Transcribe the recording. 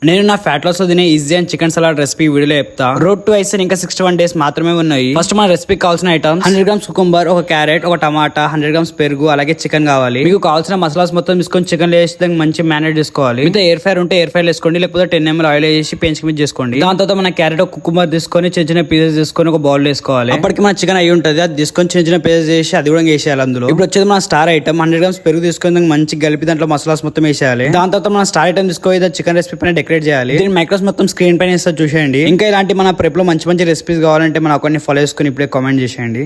నేను నా fat loss తినే easy and chicken salad recipe వీడియోలో చెప్తా. రోడ్ టు ఐస్ ఇంకా 61 days మాత్రమే ఉన్నాయి. ఫస్ట్ మన రెసిపీకి కావాల్సిన ఐటమ్స్ 100 grams కుకుంబర్, ఒక క్యారెట్, ఒక టమాటా, 100 grams పెరుగు, అలాగే చికెన్ కావాలి. మీకు కావాల్సిన మసాలాస్ మొత్తం తీసుకొని చికెన్ వేసి మంచి మ్యారినేట్ చేసుకోవాలి. మీతో ఎయిర్ ఫ్రైర్ ఉంటే ఎయిర్ ఫ్రైర్ వేసుకోండి, లేకపోతే 10 ml ఆయిల్ వేసి పెంచి మీద చేసుకోండి. దాని తర్వాత మన క్యారెట్ ఒక కుకుంబర్ తీసుకొని చిన్న చిన్న పీసెస్ తీసుకొని ఒక బౌల్ వేసుకోవాలి. అప్పటికి మన చికెన్ అయ్యి ఉంటుంది, అది తీసుకొని చిన్న చిన్న పీసెస్ చేసి అది కూడా వేసేయాలి. అందులో ఇప్పుడు వచ్చేది మన స్టార్ ఐటమ్ 100 grams పెరుగు తీసుకొని మంచి కలిపి దాంట్లో మసాలాస్ మొత్తం వేసేయాలి. దాని తర్వాత మన స్టార్ ఐటమ్ తీసుకొని చికెన్ రెసిపీ పైన డెకరేట్ చేయాలి. మొత్తం స్క్రీన్ పైన చూసేయండి. ఇంకా ఇలాంటి మన ప్రెప్ లో మంచి మంచి రెసిపీస్ కావాలంటే మన అకౌంట్ ని ఫాలో చేసుకుని ఇప్పుడే కామెంట్ చేసేయండి.